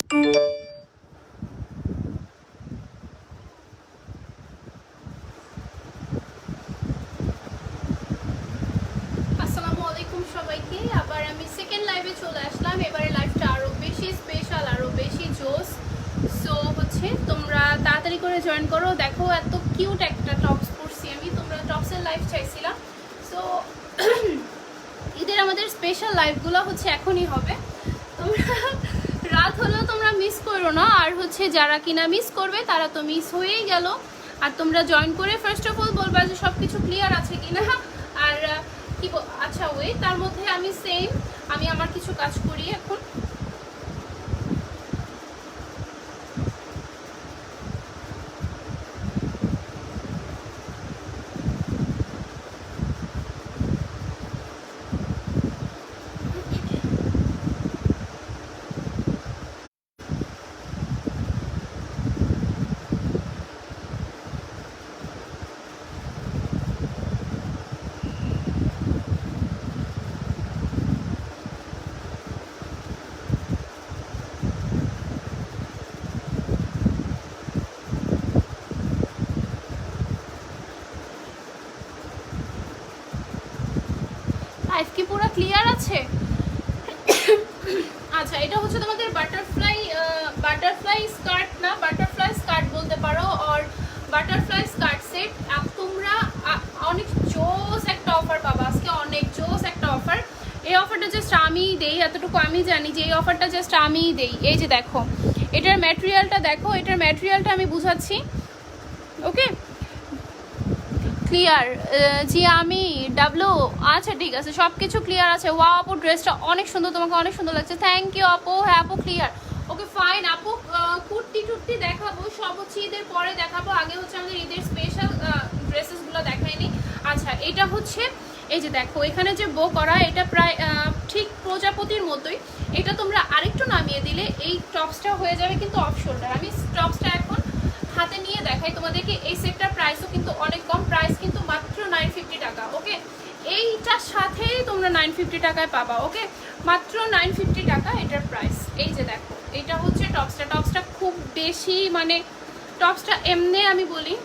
আসসালামু আলাইকুম সবাইকে, আবার আমি সেকেন্ড লাইভে চলে আসলাম। এবারে লাইভটা আরো বেশি স্পেশাল, আরো বেশি জোস। সো হচ্ছে তোমরা তাড়াতাড়ি করে জয়েন করো। দেখো এত কিউট একটা টপস পরছি আমি, তোমরা টপসের লাইভ চাইছিলাম। সো ঈদের আমাদের স্পেশাল লাইভগুলো হচ্ছে এখনই হবে। তোমরা রাত হলেও তোমরা মিস করো না, আর হচ্ছে যারা কিনা মিস করবে তারা তো মিস হয়েই গেল। আর তোমরা জয়েন করে ফার্স্ট অফ অল বলবা যে সব কিছু ক্লিয়ার আছে কিনা। আর কি আচ্ছা ওই তার মধ্যে আমি আমার কিছু কাজ করি এখন। লাইভ কি পুরো ক্লিয়ার আছে? আচ্ছা, এটা হচ্ছে তোমাদের বাটারফ্লাই স্কার্ট না, বাটারফ্লাই স্কার্ট বলতে পারো, আর বাটারফ্লাই স্কার্ট সেট। তোমরা অনেক জোস একটা অফার পাবা আজকে, অনেক জোস একটা অফার। এই অফারটা জাস্ট আমিই দেই, এতটুকু আমি জানি যে এই অফারটা জাস্ট আমিই দেই। এই যে দেখো এটার ম্যাটেরিয়ালটা, দেখো এটার ম্যাটেরিয়ালটা আমি বুঝাচ্ছি। ওকে ক্লিয়ার জি আমি ডাবলু, আচ্ছা ঠিক আছে, সব কিছু ক্লিয়ার আছে। ওয়াও আপু ড্রেসটা অনেক সুন্দর, তোমাকে অনেক সুন্দর লাগছে, থ্যাংক ইউ আপু। হ্যাঁ আপু ক্লিয়ার, ওকে ফাইন আপু। কুর্তি টুর্তি দেখাবো, সব হচ্ছে ঈদের পরে দেখাবো, আগে হচ্ছে আমাদের ঈদের স্পেশাল ড্রেসেসগুলো দেখাইনি। আচ্ছা এটা হচ্ছে এই যে দেখো এখানে যে বো করা, এটা প্রায় ঠিক প্রজাপতির মতোই। এটা তোমরা আরেকটু নামিয়ে দিলে এই টপসটা হয়ে যাবে কিন্তু অফ শোল্ডার। আমি টপসটা এখন হাতে নিয়ে দেখাই তোমাদেরকে। এই সেটটার প্রাইসও কিন্তু অনেক কম, প্রাইস কিন্তু মাত্র 950 টাকা। ওকে এইটার সাথেই তোমরা 950 টাকায় পাবা। ওকে মাত্র 950 টাকা এটার প্রাইস। এই যে দেখো এটা হচ্ছে টপসটা খুব বেশি, মানে টপসটা এমনি আমি বলি।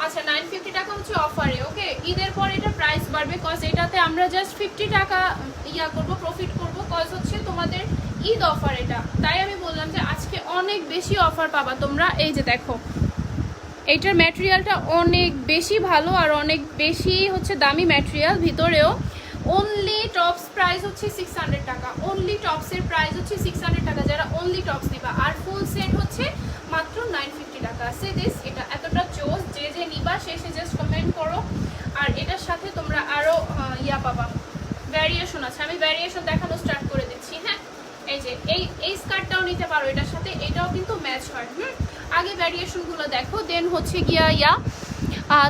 আচ্ছা 950 টাকা হচ্ছে অফারে। ওকে ঈদের পর এটা প্রাইস বাড়বে, কজ এটাতে আমরা জাস্ট 50 টাকা করবো, প্রফিট করবো, কজ হচ্ছে তোমাদের ঈদ অফার এটা। তাই আমি বললাম যে আজকে অনেক বেশি অফার পাবা তোমরা। এই যে দেখো এইটার ম্যাটেরিয়ালটা অনেক বেশি ভালো আর অনেক বেশি হচ্ছে দামি ম্যাটেরিয়াল ভিতরেও। অনলি টপস প্রাইস হচ্ছে 600 টাকা, অনলি টপসের প্রাইস হচ্ছে 600 টাকা যারা অনলি টপস নিবা। আর ফুল সেট হচ্ছে মাত্র 950 টাকা। সে দিস এটা এতটা জোস, যে নিবা সে জাস্ট কমেন্ট করো। আর এটার সাথে তোমরা আরও পাবা, ভ্যারিয়েশন আছে, আমি ভ্যারিয়েশন দেখানো স্টার্ট করে দিচ্ছি। হ্যাঁ এই যে এই স্কার্টটাও নিতে পারো, এটার সাথে এটাও কিন্তু ম্যাচ হয়। আগে ভ্যারিয়েশনগুলো দেখো, দেন হচ্ছে গিয়া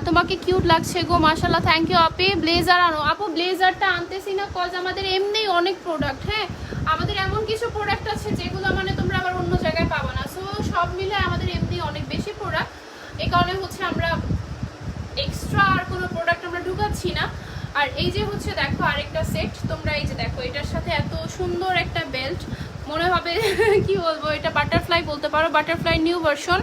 তোমাকে কিউট লাগছে গো, মাশাআল্লাহ, থ্যাংক ইউ আপি। ব্লেজার আনো আপু, ব্লেজারটা আনতেছি না কজ আমাদের এমনিই অনেক প্রোডাক্ট। হ্যাঁ আমাদের এমন কিছু প্রোডাক্ট আছে যেগুলো মানে তোমরা আবার অন্য জায়গায় পাবো না। সো সব মিলে আমাদের এমনি অনেক বেশি প্রোডাক্ট, এই কারণে হচ্ছে আমরা এক্সট্রা আর কোনো প্রোডাক্ট আমরা ঢুকাচ্ছি না। আর এই যে হচ্ছে দেখো আরেকটা সেট, তোমরা এই যে দেখো এটার সাথে এত সুন্দর একটা বেল্ট, মনে হবে কি বলবো, এটা বাটারফ্লাই বলতে পারো, বাটারফ্লাই নিউ ভার্সন।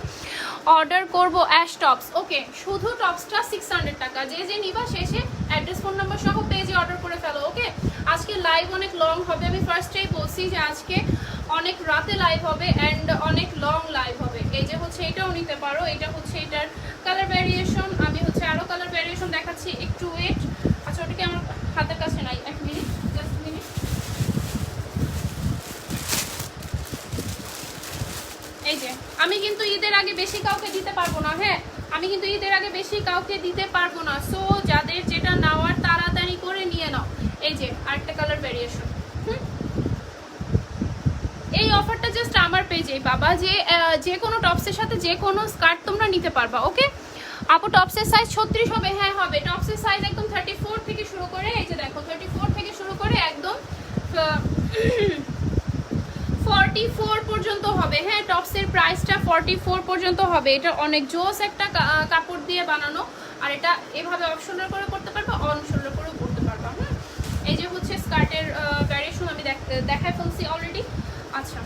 অর্ডার করবো অ্যাশ টপস। ওকে শুধু টপসটা 600 টাকা, যে নিবা শেষে অ্যাড্রেস ফোন নাম্বার সহ পেজে অর্ডার করে ফেলো। ওকে আজকে লাইভ অনেক লং হবে, আমি ফার্স্টেই বলছি যে আজকে অনেক রাতে লাইভ হবে অ্যান্ড অনেক লং লাইভ হবে। এই যে হচ্ছে এটাও নিতে পারো, এটা হচ্ছে এটার কালার ভ্যারিয়েশন, আমি হচ্ছে আরও কালার ভ্যারিয়েশন দেখাচ্ছি, একটু ওয়েট। আচ্ছা ওটাকে আমার হাতের কাছে নাই, এক মিনিট, জাস্ট মিনিট। এই যে আমি কিন্তু ঈদের আগে বেশি কাউকে দিতে পারবো না। হ্যাঁ আমি কিন্তু ঈদের আগে বেশি কাউকে দিতে পারবো না। সো যাদের যেটা নেওয়ার তাড়াতাড়ি করে নিয়ে নাও। এই যে আরেকটা কালার ভ্যারিয়েশন। এই অফারটা জাস্ট আমার পেজেই বাবা, যে কোনো টপসের সাথে যে কোনো স্কার্ট তোমরা নিতে পারবা। ওকে আপু টপসের সাইজ 36 হবে? হ্যাঁ হবে, টপসের সাইজ একদম 34 থেকে শুরু করে, এই যে দেখো 34 থেকে শুরু করে একদম 44 পর্যন্ত হবে। হ্যাঁ টপসের প্রাইসটা 44 পর্যন্ত হবে। এটা অনেক জোস একটা কাপড় দিয়ে বানানো, আর এটা এভাবে অফ শোল্ডার করে করতে পারবা, অন শোল্ডার করেও করতে পারবা। এই যে হচ্ছে স্কার্টের ভ্যারিয়েশন আমি দেখাই ফেলছি অলরেডি। আচ্ছা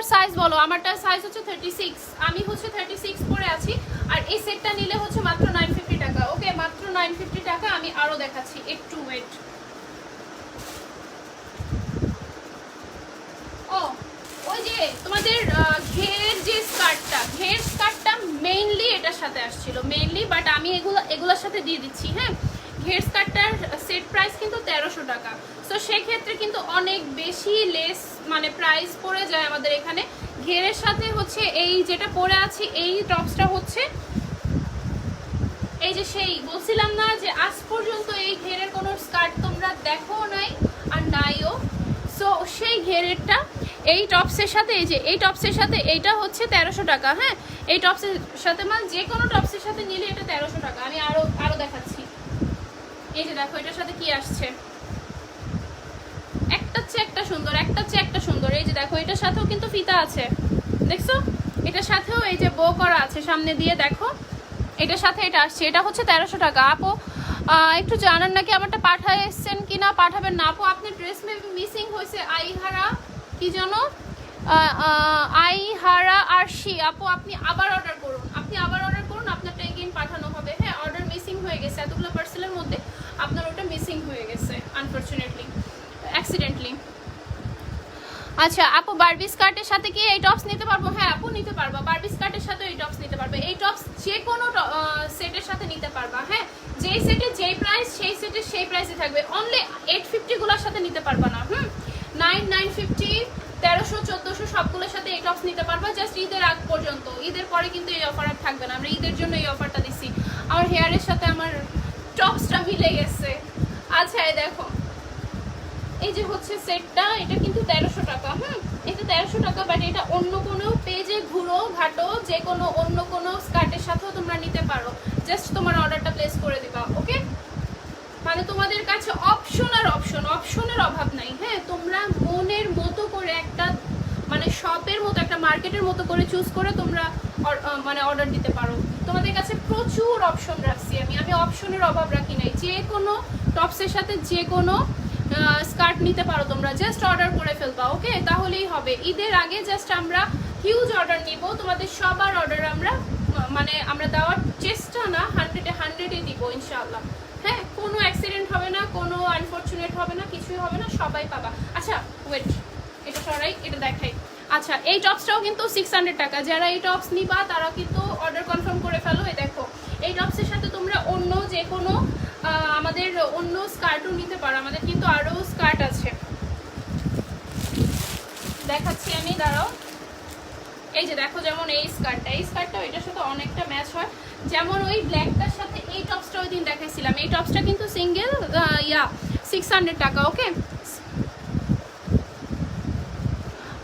তোমারটার সাইজ বলো। আমারটার সাইজ হচ্ছে 36, আমি হচ্ছে 36 পরে আছি। আর এই সেটটা নিলে হচ্ছে মাত্র 950 টাকা। ওকে, মাত্র 950 টাকা। আমি আরও দেখাচ্ছি, একটু ওয়েট। ও ওই যে তোমাদের ঘের যে স্কার্টটা, ঘের স্কার্টটা মেইনলি এটার সাথে আসছিল মেইনলি, বাট আমি এগুলোর সাথে দিয়ে দিচ্ছি। হ্যাঁ, ঘের স্কার্টটার সেট প্রাইস কিন্তু 1300 টাকা। সো সেক্ষেত্রে কিন্তু অনেক বেশি লেস মানে প্রাইস পড়ে যায় আমাদের এখানে। ঘেরের সাথে হচ্ছে এই যেটা পরে আছি এই টপসটা হচ্ছে এই যে সেই বলছিলাম না যে আজ পর্যন্ত এই ঘেরের কোনো স্কার্ট তোমরা দেখো নাই আর নাইও। সো সেই ঘেরেরটা এই টপসের সাথে, এই যে এই টপসের সাথে এইটা হচ্ছে 1300 টাকা। হ্যাঁ, এই টপসের সাথে মানে যে কোনো টপসের সাথে নিলে এটা 1300 টাকা। আমি আরো দেখাচ্ছি। এই যে দেখো এটার সাথে কি আসছে, একটা চেয়ে একটা সুন্দর, একটা চেয়ে একটা সুন্দর। এই যে দেখো এটার সাথেও কিন্তু ফিতা আছে, দেখছো? এটার সাথেও এই যে বো করা আছে সামনে দিয়ে, দেখো এটার সাথে এটা আসছে। এটা হচ্ছে 1300 টাকা। আপু একটু জানান নাকি আমারটা পাঠায় এসছেন কি না, পাঠাবেন না আপু? আপনার ড্রেস মেবি মিসিং হয়েছে। আইহারা কি জানো, আইহারা আরশি আপু, আপনি আবার অর্ডার করুন, আপনি আবার অর্ডার করুন, আপনারটা এগেইন পাঠানো হবে। হ্যাঁ, অর্ডার মিসিং হয়ে গেছে, এতগুলো পার্সেলের মধ্যে আপনার ওটা মিসিং হয়ে গেছে আনফরচুনেটলি, অ্যাক্সিডেন্টলি। আচ্ছা আপু, বারবি স্কার্টের সাথে কি এই টপস নিতে পারবো? হ্যাঁ আপু, নিতে পারবা। বারবি স্কার্টের সাথে এই টপস নিতে পারবে। এই টপস যে কোনো সেটের সাথে নিতে পারবা। হ্যাঁ, যেই সেটে যেই প্রাইস সেই সেটের সেই প্রাইসই থাকবে। অনলি 850 গুলোর সাথে নিতে পারবা না। 950, 1300, 1400 সবগুলোর সাথে এই টপস নিতে পারবা জাস্ট ঈদের আগ পর্যন্ত। ঈদের পরে কিন্তু এই অফার আর থাকবে না। আমরা ঈদের জন্য এই অফারটা দিচ্ছি। আমার হেয়ারের সাথে আমার টপসটা মিলে গেছে। আচ্ছা এই দেখো, এই যে হচ্ছে সেটটা, এটা কিন্তু 1300 টাকা। এটা 1300 টাকা, বাট এটা অন্য কোনো পেজে ঘুরো ঘাটো যে কোনো অন্য কোনো স্কার্টের সাথেও তোমরা নিতে পারো। জাস্ট তোমার অর্ডারটা প্লেস করে দিবা। ওকে, মানে তোমাদের কাছে অপশনের অভাব নাই। হ্যাঁ, তোমরা মনের মতো করে একটা মানে শপের মতো একটা মার্কেটের মতো করে চুজ করে তোমরা মানে অর্ডার দিতে পারো। তোমাদের কাছে প্রচুর অপশন রাখছি আমি অপশনের অভাব রাখি নাই। যে কোনো টপসের সাথে যে কোনো স্কার্ট নিতে পারো তোমরা, জাস্ট অর্ডার করে ফেলবা। ওকে, তাহলেই হবে। ঈদের আগে জাস্ট আমরা হিউজ অর্ডার নিব, তোমাদের সবার অর্ডার আমরা দেওয়ার চেষ্টা না 100-এ দিব ইনশাআল্লাহ। হ্যাঁ, কোনো অ্যাক্সিডেন্ট হবে না, কোনো আনফরচুনেট হবে না, কিছুই হবে না, সবাই পাবা। আচ্ছা ওয়েট, এটা সরাই, এটা দেখাই। আচ্ছা, এই টপসটাও কিন্তু 600 টাকা। যারা এই টপস নিবা তারা কিন্তু অর্ডার কনফার্ম করে ফেলো। এই দেখো, এই টপসের সাথে তোমরা অন্য যে কোনো আমাদের অন্য স্কার্টও নিতে পারো। আমাদের কিন্তু আরও স্কার্ট আছে, দেখাচ্ছি আমি, দাঁড়াও। এই যে দেখো, যেমন এই স্কার্টটাও এটার সাথে অনেকটা ম্যাচ হয়। যেমন ওই ব্ল্যাকটার সাথে এই টপসটা ওই দিন দেখাইছিলাম, এই টপসটা কিন্তু সিঙ্গেল 600 টাকা। ওকে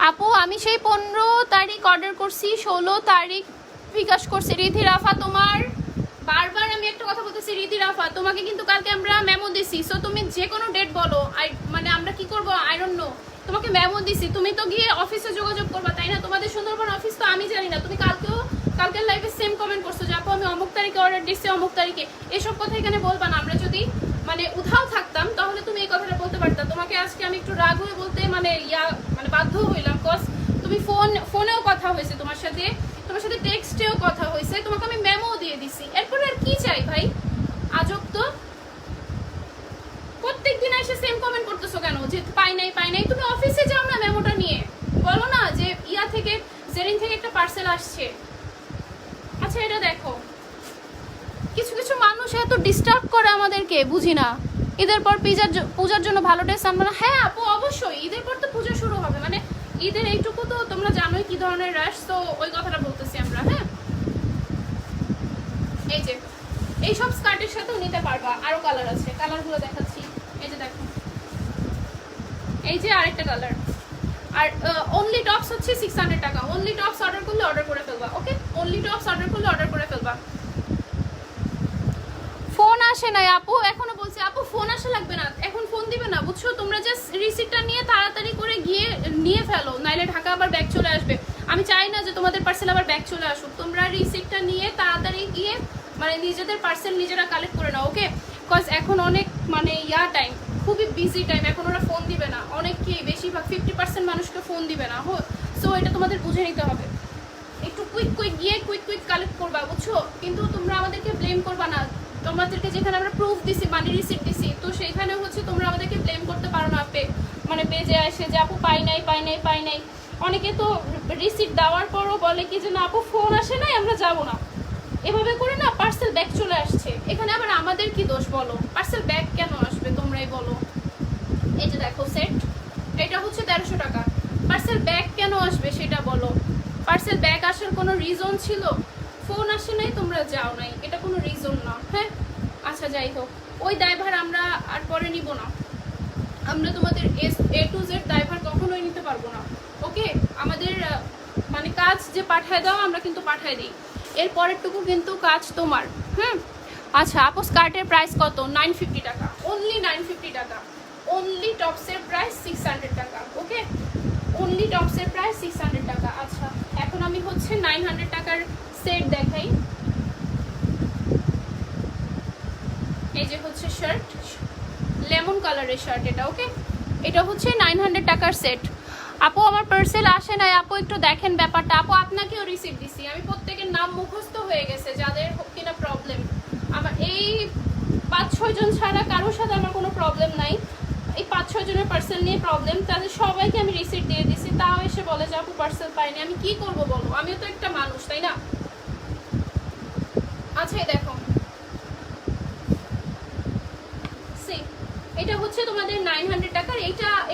আপু, আমি সেই 15 তারিখ অর্ডার করছি, 16 তারিখ বিকাশ করছি। রিধি রাফা, তোমার বারবার আমি একটা কথা বলতেছি, রিধি রাফা তোমাকে কিন্তু কালকে আমরা মেমো দিছি। সো তুমি যে কোনো ডেট বলো, মানে আমরা কি করবো আই ডোন্ট নো। তোমাকে মেমো দিছি, তুমি তো গিয়ে অফিসে যোগাযোগ করবা, তাই না? তোমাদের সুন্দরবন অফিস তো আমি জানি না। তুমি কালকের লাইভে সেম কমেন্ট করছো যে আপু আমি অমুক তারিখে অর্ডার দিচ্ছি, অমুক তারিখে। এসব কথা এখানে বলবা না। আমরা যদি মানে উধাও থাকতাম তাহলে তুমি এই কথাটা বলতে পারতা। তোমাকে আজকে আমি একটু রাগ হয়ে বলতে মানে বাধ্য হইলাম, কজ তুমি ফোনেও কথা হয়েছে তোমার সাথে টেক্সটেও কথা হয়েছে, তোমাকে আমি মেমো দিয়ে দিছি। এরপরে আর কি চাই ভাই? আজব তো, প্রত্যেকদিন এসে সেম কমেন্ট করতেছো কেন যে পাই নাই? তুমি অফিসে যাও না, মেমোটা নিয়ে বলো না যে থেকে জেরিন থেকে একটা পার্সেল আসছে। আচ্ছা এটা দেখো, কিছু কিছু মানুষ এত ডিস্টার্ব করে আমাদেরকে, বুঝি না। ঈদের পর পূজার জন্য ভালো ড্রেস আনবো না? হ্যাঁ আপু, অবশ্যই ঈদের পর তো পূজা শুরু হবে, মানে ঈদের এইটুকু তো তোমরা জানোই কি ধরনের রাশ, তো ওই কথাটা বলতেছি আমরা। হ্যাঁ, এই যে এইসব স্কার্টের সাথেও নিতে পারবা। আরো কালার আছে, কালারগুলো দেখাচ্ছি। এই যে দেখো, এই যে আরেকটা কালার। আর অনলি টপস হচ্ছে 600 টাকা। অনলি টপস অর্ডার করলে অর্ডার করে ফেলবা। ওকে, অনলি টপস অর্ডার করলে অর্ডার করে ফেলবা। ফোন আসে নাই আপু, এখনো বলছি আপু ফোন আসা লাগবে না, এখন ফোন দিবে না, বুঝছো? তোমরা জাস্ট রিসিপ্টটা নিয়ে তাড়াতাড়ি করে গিয়ে নিয়ে ফেলো, নাইলে ঢাকা আবার ব্যাগ চলে আসবে। আমি চাই না যে তোমাদের পার্সেল আবার ব্যাগ চলে আসুক। তোমরা রিসিপ্টটা নিয়ে তাড়াতাড়ি গিয়ে মানে নিজেদের পার্সেল নিজেরা কালেক্ট করে নাও। ওকে, বিকজ এখন অনেক মানে টাইম, খুবই বিজি টাইম। এখন ওরা ফোন দিবে না, অনেককেই, বেশিরভাগ 50% মানুষকে ফোন দিবে না। সো এটা তোমাদের বুঝে নিতে হবে। একটু কুইক গিয়ে কুইক কালেক্ট করবা, বুঝছো? কিন্তু তোমরা আমাদেরকে ব্লেম করবা না। তোমাদেরকে যেখানে আমরা প্রুফ দিছি, মানি রিসিট দিছি, তো সেইখানে হচ্ছে তোমরা আমাদেরকে ব্লেম করতে পারো না। মানে পেজে আসে যে আপু পাই নাই। অনেকে তো রিসিট দেওয়ার পরও বলে কি যে না আপু ফোন আসে নাই, আমরা যাবো না। এভাবে করে না পার্সেল ব্যাক চলে আসছে। এখানে আবার আমাদের কি দোষ বলো? পার্সেল ব্যাক কেন আসবে তোমরাই বলো। এই যে দেখো সেট, এটা হচ্ছে 1300 টাকা। পার্সেল ব্যাক কেন আসবে সেটা বলো। পার্সেল ব্যাক আসার কোনো রিজন ছিল? ফোন আসে নাই, তোমরা যাও নাই, এটা কোনো রিজন না। হ্যাঁ আচ্ছা যাই হোক, ওই দায়ভার আমরা আর পরে নিব না। আমরা তোমাদের A to Z দায়ভার কখনোই নিতে পারবো না। ওকে, আমাদের মানে কাজ যে পাঠায় দাও আমরা কিন্তু পাঠায় দিই, এর পরেরটুকু কিন্তু কাজ তোমার। আচ্ছা আপু স্কার্টের প্রাইস কত? 950 টাকা, অনলি 950 টাকা। অনলি টপসের প্রাইস 600 টাকা। ওকে, অনলি টপসের প্রাইস 600 টাকা। আচ্ছা এখন আমি হচ্ছে 900 টাকার সেট দেখাই। এই যে হচ্ছে শার্ট, লেমন কালারের শার্ট এটা। ওকে, এটা হচ্ছে 900 টাকার সেট। আপু আমার পার্সেল আসে নাই, আপু একটু দেখেন ব্যাপারটা। আপু আপনাকেও রিসিভ দিছি আমি, প্রত্যেকের নাম মুখস্থ হয়ে গেছে যাদের কিনা প্রবলেম। আমার এই 5-6 জন ছাড়া কারোর সাথে আমার কোনো প্রবলেম নাই। এই 5-6 জনের পার্সেল নিয়ে প্রবলেম, তাদের সবাইকে আমি রিসিট দিয়ে দিছি, তাও এসে বলে যে আপু পার্সেল পাইনি। আমি কি করবো বলো, আমিও তো একটা মানুষ, তাই না? আচ্ছা দেখো এটা হচ্ছে তোমাদের 900 টাকার।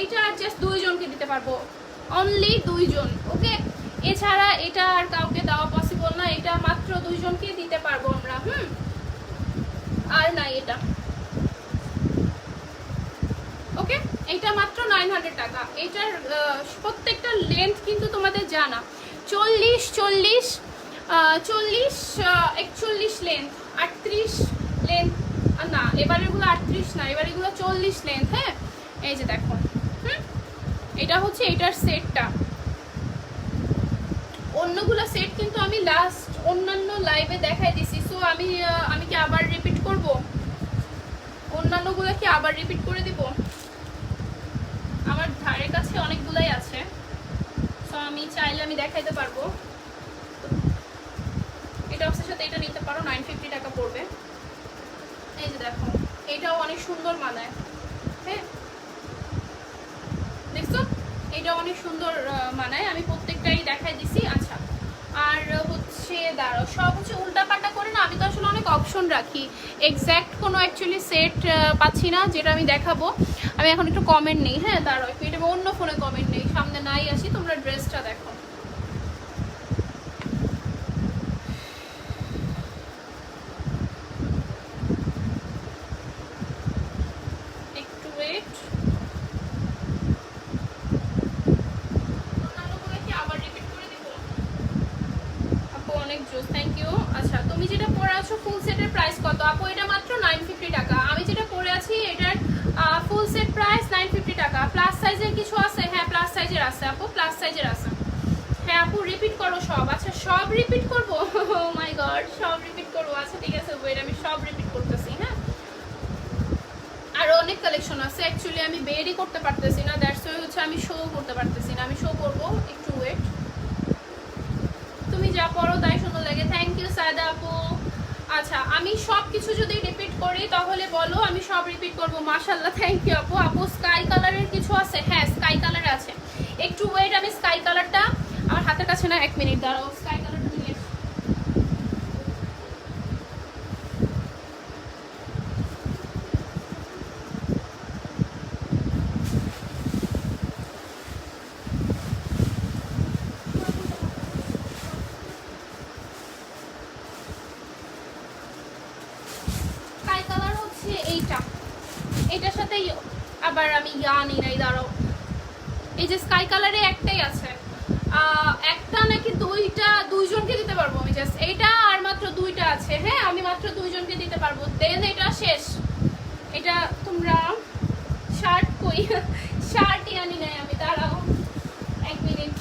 এটা জাস্ট 2 জনকে দিতে পারবো, অনলি 2 জন। ওকে, এছাড়া এটা আর কাউকে দেওয়া পসিবল না, এটা মাত্র 2 জনকে দিতে পারবো আমরা। আর নাই এটা। ওকে, এটা মাত্র 900 টাকা। এটার প্রত্যেকটা লেন্থ কিন্তু তোমাদের জানা, 40, 41 লেন্থ, 38 লেন্থ না, এবার এগুলো 38 না, এবার এগুলো 40 লেন্থ। হ্যাঁ এই যে দেখো, এটা হচ্ছে এটার সেটটা। অন্যগুলো সেট কিন্তু আমি লাস্ট অন্যান্য লাইভে দেখাই দিছি। সো আমি কি আবার রিপিট করব? অন্যান্যগুলো কি আবার রিপিট করে দিব? আমার ধারে কাছে অনেকগুলাই আছে, সো আমি চাইলে আমি দেখাইতে পারবো। এটা অবশ্যই সাথে এটা নিতে পারো, 950 টাকা পড়বে। এই যে দেখো, এটাও অনেক সুন্দর মানায়। হ্যাঁ দেখছো, এটা অনেক সুন্দর মানায়, আমি প্রত্যেকটাই দেখাই দিছি। আচ্ছা আর হচ্ছে দাঁড়াও, সব হচ্ছে উল্টাপাল্টা করে না, আমি তো আসলে অনেক অপশন রাখি, এক্স্যাক্ট কোনো অ্যাকচুয়ালি সেট পাচ্ছি না যেটা আমি দেখাবো। আমি এখন একটু কমেন্ট নেই। হ্যাঁ দাঁড়াও একটু, এটা অন্য ফোনে কমেন্ট নেই, সামনে নাই আসি। তোমরা ড্রেসটা দেখো, একটু ওয়েট। Thank you. আচ্ছা তুমি যেটা পরে আছো ফুল সেটের প্রাইস কত? আপু এটা মাত্র 950 টাকা। আমি যেটা পরে আছি এটার ফুল সেট প্রাইস 950 টাকা। প্লাস সাইজের কিছু আছে? হ্যাঁ প্লাস সাইজের আছে আপু, প্লাস সাইজের আছে। হ্যাঁ আপু রিপিট করো সব। আচ্ছা সব রিপিট করবো? ও মাই গড, সব রিপিট করবো? আচ্ছা ঠিক আছে ওয়েট, আমি সব রিপিট করতেছি। হ্যাঁ আরো অনেক কালেকশন আছে, অ্যাকচুয়ালি আমি বেরই করতে পারতেছি না, দ্যাটস ওয়াই হচ্ছে আমি শো করতে পারতেছি না। আমি শো করবো, একটু ওয়েট। তুমি যা পড়ো তাই সুন্দর লাগে, থ্যাংক ইউ সায়দা আপু। আচ্ছা আমি সব কিছু যদি রিপিট করি তাহলে বলো, আমি সব রিপিট করবো। মাশাআল্লাহ, থ্যাংক ইউ আপু। আপু স্কাই কালারের কিছু আছে? হ্যাঁ স্কাই কালার আছে, একটু ওয়েট। আমি স্কাই কালারটা আমার হাতের কাছে না, 1 মিনিট দাঁড়াও, স্কাই কালারটা নিয়ে এটার সাথে আবার আমি নিই নাই, দাঁড়াও। এই যে স্কাই কালারে একটাই আছে, একটা নাকি 2 জনকে দিতে পারবো আমি, জাস্ট এইটা আর মাত্র 2টা আছে। হ্যাঁ আমি মাত্র 2 জনকে দিতে পারবো, দেন এটা শেষ। এটা তোমরা শার্ট কই? শার্টই আনি নাই আমি, দাঁড়াও 1 মিনিট।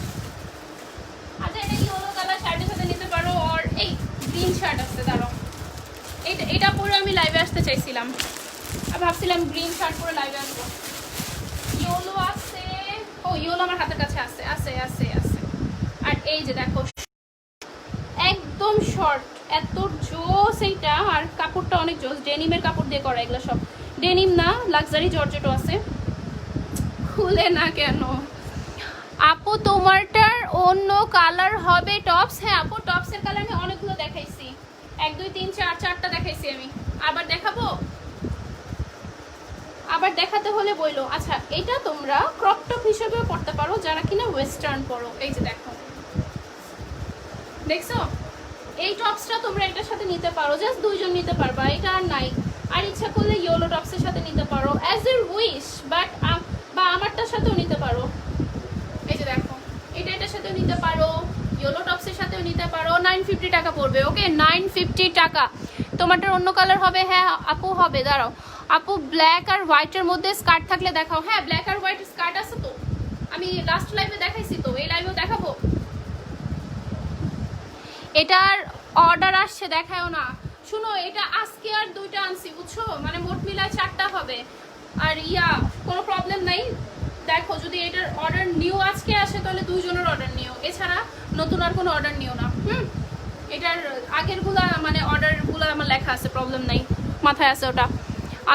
আচ্ছা এটা ইয়েলো কালার শার্টের সাথে নিতে পারো, আর এই গ্রিন শার্ট আছে, দাঁড়াও। এটা পরে আমি লাইভে আসতে চাইছিলাম, ভাবছিলাম গ্রিন শার্ট পরে লাইভে আসবো। ইয়েলো আছে, ও ইয়েলো আমার হাতের কাছে আছে, আছে আছে আছে। এই যে দেখো একদম শর্ট, এত জোস এইটা। আর কাপড়টা অনেক জোস, ডেনিমের কাপড় দিয়ে করা, এগুলো সব ডেনিম না, লাক্সারি জর্জেটও আছে। খুলে না কেন আপু? তোমারটার অন্য কালার হবে টপস? হ্যাঁ আপু, টপসের কালার আমি অনেকগুলো দেখাইছি, 1 2 3 4 4টা দেখাইছি আমি। আবার দেখাবো? আবার দেখাতে হলে বইলো। আচ্ছা, এটা তোমরা ক্রপ টপ হিসেবেও পড়তে পারো যারা কিনা ওয়েস্টার্ন পরো। এই যে দেখো, দেখছো এই টপসটা তোমরা এটার সাথে নিতে পারো, জাস্ট দুইজন নিতে পারবা, এটা আর নাই। আর ইচ্ছা করলে ইয়েলো টপসের সাথে নিতে পারো, অ্যাজ এ উইশ, বাট বা আমারটার সাথেও নিতে পারো। এই যে দেখো, এটা এটার সাথেও নিতে পারো, ইয়েলো টপসের সাথেও নিতে পারো। 950 টাকা পড়বে। ওকে, 950 টাকা। তোমারটার অন্য কালার হবে? হ্যাঁ আপু হবে, দাঁড়াও। আপু ব্ল্যাক আর হোয়াইটের মধ্যে স্কার্ট থাকলে দেখাও। হ্যাঁ, ব্ল্যাক আর হোয়াইট স্কার্ট আছে তো, আমি লাস্ট লাইভে দেখাইছি তো, এই লাইভেও দেখাবো। এটার অর্ডার আসছে, দেখায়ও না। শুনো, এটা আজকে আর 2টা আনছি, বুঝছো, মানে মোট মিলায় 4টা হবে। আর কোনো প্রবলেম নাই। দেখো, যদি এটার অর্ডার নিও আজকে আসে তাহলে 2 জনের অর্ডার নিও, এছাড়া নতুন আর কোনো অর্ডার নিও না। এটার আগেরগুলা মানে অর্ডারগুলো আমার লেখা আছে, প্রবলেম নাই, মাথায় আছে ওটা।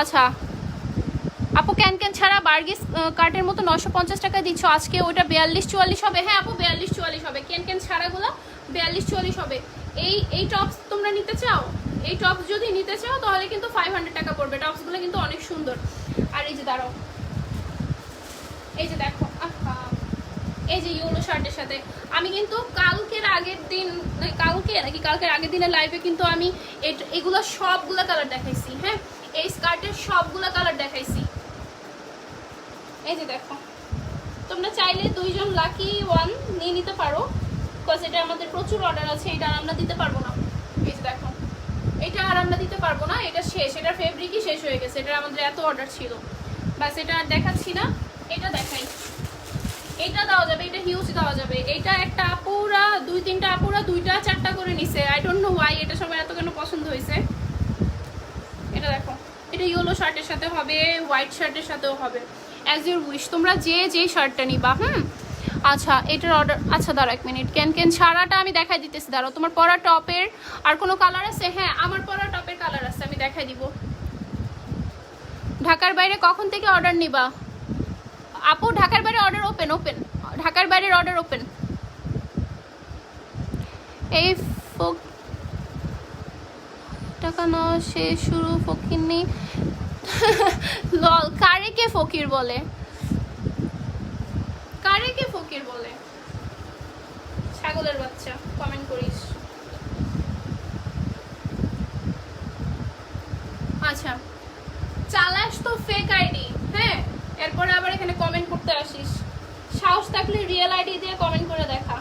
আচ্ছা আপু, ক্যান ছাড়া বার্গিস কার্টের মতো 950 টাকা দিচ্ছ আজকে, ওটা 42-44 হবে। হ্যাঁ আপু, 42-44 হবে, ক্যান ছাড়াগুলো 42-44 হবে। এই টপস তোমরা নিতে চাও? এই টপস যদি নিতে চাও তাহলে কিন্তু 500 টাকা পড়বে। টপসগুলো কিন্তু অনেক সুন্দর। আর এই যে দাঁড়াও, এই যে দেখো, এই যে ইয়েলো শার্টের সাথে আমি কিন্তু কালকের আগের দিনের লাইভে কিন্তু আমি এগুলো সবগুলো কালার দেখাইছি। হ্যাঁ, এই স্কার্টের সবগুলো কালার দেখাইছি। এই যে দেখো, তোমরা চাইলে 2 জন লাকি 1 নিয়ে নিতে পারো, বিকজ এটা আমাদের প্রচুর অর্ডার আছে, এটা আর আমরা দিতে পারবো না। এই যে দেখো, এটা আর আমরা দিতে পারবো না, এটা শেষ, এটার ফেব্রিকই শেষ হয়ে গেছে, এটা আমাদের এত অর্ডার ছিল, বাস এটা আর দেখাচ্ছি না। এটা দেখাই, এটা দেওয়া যাবে, এটা হিউজ দেওয়া যাবে। এটা একটা আপুরা 2-3টা আপুরা 2টা 4টা করে নিছে, আই ডোন্ট নো ওয়াই, এটা সবাই এত কেন পছন্দ হয়েছে। এটা দেখো, এটা ইয়েলো শার্টের সাথে হবে, হোয়াইট শার্টের সাথেও হবে, অ্যাজ ইউর উইশ, তোমরা যে শার্টটা নিবা। আচ্ছা, এটার অর্ডার, আচ্ছা দাঁড়া 1 মিনিট, ক্যান ছাড়াটা আমি দেখাই দিতেছি, দাঁড়াও। তোমার পরা টপের আর কোনো কালার আছে? হ্যাঁ, আমার পরা টপের কালার আছে, আমি দেখাই দিব। ঢাকার বাইরে কখন থেকে অর্ডার নিবা? আপু ঢাকার বাইরে অর্ডার ওপেন, ঢাকার বাইরের অর্ডার ওপেন। এই টাকা না সে শুরু ফকির নেই লল, কারে কে ফকির বলে? কারে কে ফকির বলে? ছাগলের বাচ্চা, কমেন্ট করিস। আচ্ছা, চালাস তো ফেক আইডি। হ্যাঁ, এরপরে আবার এখানে কমেন্ট করতে আসিস। সাহস থাকলে রিয়েল আইডি দিয়ে কমেন্ট করে দেখা,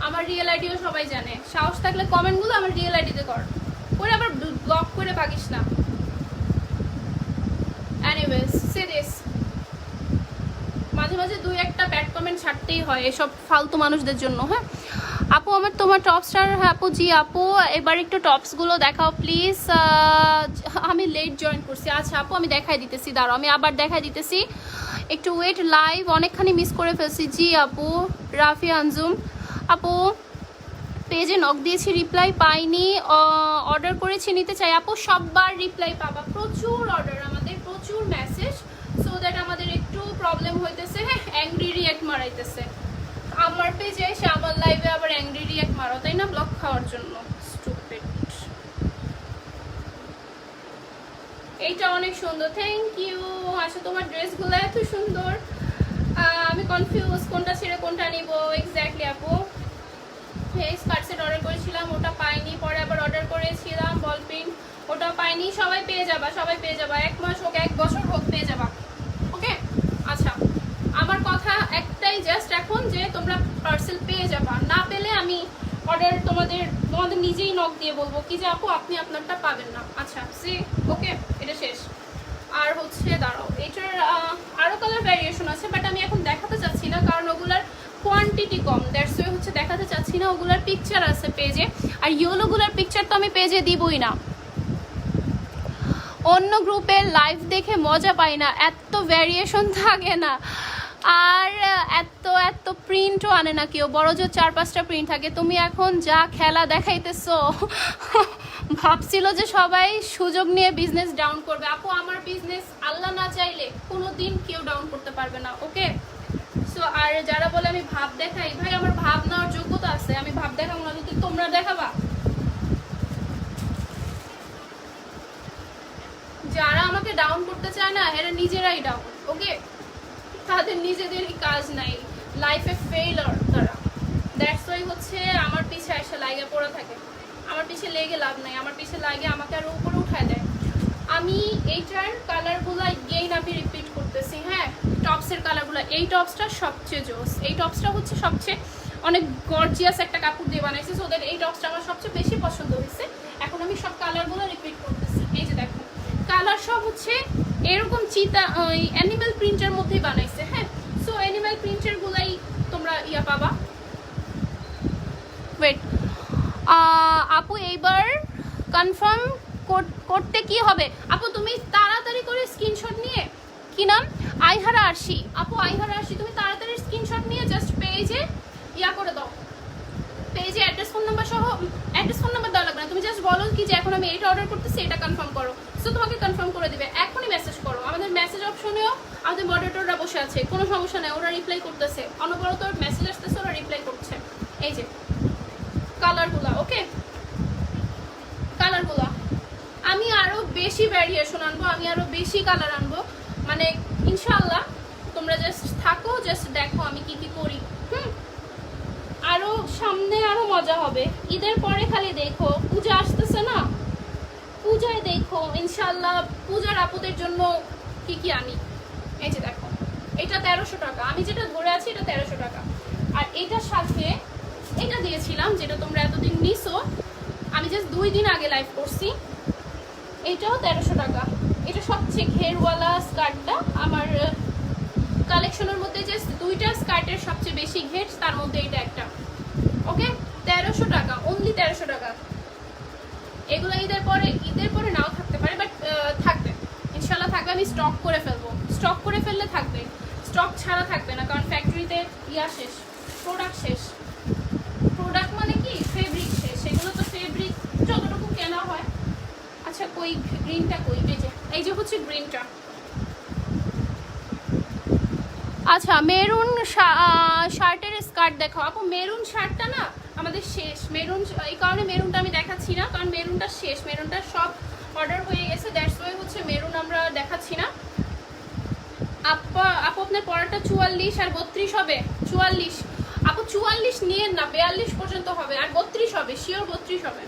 আমার রিয়েল আইডিও সবাই জানে। সাহস থাকলে কমেন্টগুলো আমার রিয়েল আইডিতে কর, করে আবার ব্লক করে ভাগিস না। এনিওয়েজ, সিরিয়াস, মাঝে মাঝে 2-1টা ব্যাড কমেন্ট ছাড়তেই হয় এসব ফালতু মানুষদের জন্য। হ্যাঁ আপু, তোমার টপসটার, হ্যাঁ আপু, জি আপু, এবার একটু টপসগুলো দেখাও প্লিজ। আমি লেট জয়েন করছি। আচ্ছা আপু, আমি দেখাই দিতেছি, দাঁড়াও, আমি আবার দেখাই দিতেছি, একটু ওয়েট, লাইভ অনেকখানি মিস করে ফেলছি। জি আপু, রাফি আঞ্জুম আপু, পেজে নক দিয়েছি, রিপ্লাই পাইনি, অর্ডার করেছি, নিতে চাই। আপু সববার রিপ্লাই পাবা, প্রচুর অর্ডার আমাদের, প্রচুর মেসেজ, সো দ্যাট আমাদের একটু প্রবলেম হইতেছে। হ্যাঁ, অ্যাংরি রিঅ্যাক্ট মারাইতেছে আমার পেজে এসে, আমার লাইভে আবার অ্যাংরি রিঅ্যাক্ট মারো, তাই না, ব্লক খাওয়ার জন্য। স্টুপিড। এইটা অনেক সুন্দর, থ্যাংক ইউ। আচ্ছা, তোমার ড্রেসগুলো এত সুন্দর, আমি কনফিউজ কোনটা ছেড়ে কোনটা নিব। এক্স্যাক্টলি আপু, এই স্কার্ট সেট অর্ডার করেছিলাম, ওটা পাইনি, পরে আবার অর্ডার করেছিলাম বল প্রিন্ট, ওটা পাইনি। সবাই পেয়ে যাবা, সবাই পেয়ে যাবা, 1 মাস হোক 1 বছর হোক পেয়ে যাবা। ওকে, আচ্ছা, আমার কথা একটাই জাস্ট এখন, যে তোমরা পার্সেল পেয়ে যাবা, না পেলে আমি অর্ডার তোমাদের নিজেই নক দিয়ে বলবো কি যে আপু আপনি আপনারটা পাবেন না। আচ্ছা সি, ওকে, এটা শেষ। আর হচ্ছে দাঁড়াও, এটার আরও কালার ভ্যারিয়েশন আছে, বাট আমি এখন দেখাতে চাচ্ছি না, কারণ ওগুলার কোয়ান্টিটি কম, দ্যাটস ওয়ে হচ্ছে দেখাতে চাচ্ছি না। ওগুলার পিকচার আছে পেজে, আর ইয়েলোগুলার পিকচার তো আমি পেজে দিবই না। অন্য গ্রুপে লাইভ দেখে মজা পাই না, এত ভ্যারিয়েশন থাকে না। আর এত এত প্রিন্টও আনে না কেউ, বড় যে 4-5টা প্রিন্ট থাকে। তুমি এখন যা খেলা দেখাইতেছো, ভাবছিল যে সবাই সুযোগ নিয়ে বিজনেস ডাউন করবে। আপু আমার বিজনেস আল্লাহ না চাইলে কোনোদিন কেউ ডাউন করতে পারবে না, ওকে? সো আর যারা বলে আমি ভাব দেখাই, ভাই আমার ভাব নেওয়ার যোগ্যতা আছে, আমি ভাব দেখাবো না যদি তোমরা দেখাবা? যারা আমাকে ডাউন করতে চায় না এরা নিজেরাই ডাউন, ওকে? তাদের নিজেদেরই কাজ নাই, লাইফে ফেইলার তারা। দ্যাটস ওয়াই হচ্ছে আমার পিছে এসে লাগে পড়ে থাকে। আমার পিছে লেগে লাভ নাই, আমার পিছে লাগে আমাকে আরো উপরে উঠায় দেয়। আমি এইটার কালারগুলো গেইন আমি রিপিট করতেছি, হ্যাঁ? টপসের কালারগুলো, এই টপসটা সবচেয়ে জোস, এই টপসটা হচ্ছে সবচেয়ে অনেক গর্জিয়াস একটা কাপড় দিয়ে বানাইছি, সো ওদের এই টপসটা আমার সবচেয়ে বেশি পছন্দ হয়েছে। এখন আমি সব কালারগুলো রিপিট করতেছি। এই যে দেখো কালার সব হচ্ছে এরকম চিতা ওই অ্যানিমেল প্রিন্টের মধ্যেই বানাইছে, হ্যাঁ? সো অ্যানিমেল প্রিন্টের গুলাই তোমরা ইয়া পাবা। ওয়েট আপু এইবার কনফার্ম করতে কি হবে? আপু তুমি তাড়াতাড়ি করে স্ক্রিনশট নিয়ে, কি নাম, আইহারা আরশি, আপু আইহারা আরশি, তুমি তাড়াতাড়ি স্ক্রিনশট নিয়ে জাস্ট পেজে ইয়া করে দাও, পেজে অ্যাড্রেস ফোন নাম্বার সহ, অ্যাড্রেস ফোন নাম্বার দেওয়া লাগবে না, তুমি জাস্ট বলো কি যে এখন আমি এটা অর্ডার করতেছি, এটা কনফার্ম করো। সো তোমাকে কনফার্ম করে দিবে, এখনই মেসেজ করো। আমাদের মেসেজ অপশনেও আমাদের মডারেটররা বসে আছে, কোনো সমস্যা নেই, ওরা রিপ্লাই করতেছে, অনবরত মেসেজ আসতেছে, ওরা রিপ্লাই করছে। এই যে কালারগুলা, ওকে? কালারগুলা আমি আরো বেশি ভ্যারিয়েশন আনবো, আমি আরো বেশি কালার আনবো, মানে ইনশাআল্লাহ। তোমরা জাস্ট থাকো, জাস্ট দেখো আমি কি কি করি। আরো সামনে আরো মজা হবে। ঈদের পরে খালি দেখো, পূজা আসতেছে না, পূজায় দেখো ইনশাআল্লাহ পূজার আপুদের জন্য কি কি আনি। এই যে দেখো এটা 1300 টাকা, আমি যেটা ধরে আছি এটা 1300 টাকা। আর এটার সাথে এটা দিয়েছিলাম যেটা তোমরা এতদিন নিছো, আমি জাস্ট 2 দিন আগে লাইভ করছি, এটাও 1300 টাকা। এটা সবচেয়ে ঘেরওয়ালা স্কার্টটা আমার কালেকশনের মধ্যে, জাস্ট 2টা স্কার্টের সবচেয়ে বেশি ঘের, তার মধ্যে এটা একটা, ওকে? 1300 টাকা, অনলি 1300 টাকা। এগুলো ঈদের পরে নাও থাকতে পারে, বাট থাকবে ইনশাল্লাহ, থাকবে। আমি স্টক করে ফেলবো, স্টক করে ফেললে থাকবে, স্টক ছাড়া থাকবে না, কারণ ফ্যাক্টরিতে ইয়া শেষ, প্রোডাক্ট শেষ। প্রোডাক্ট মানে কি ফেব্রিক শেষ, সেগুলো তো ফেব্রিক যতটুকু কেনা হয়। আচ্ছা কই গ্রিনটা, কই? এই যে হচ্ছে গ্রিনটা। আচ্ছা মেরুন শার্টের স্কার্ট দেখাও আপু। মেরুন শার্টটা না আমাদের শেষ, মেরুন এই কারণে মেরুনটা আমি দেখাচ্ছি না, কারণ মেরুনটা শেষ, মেরুনটা সব অর্ডার হয়ে গেছে, দ্যাটস ওয়াই হচ্ছে মেরুন আমরা দেখাচ্ছি না। আপু আপনার পড়াটা 44 আর 32 হবে? 44 আপু, 44 নিয়েন না, 42 পর্যন্ত হবে, আর 32 হবে, শিওর 32 হবে।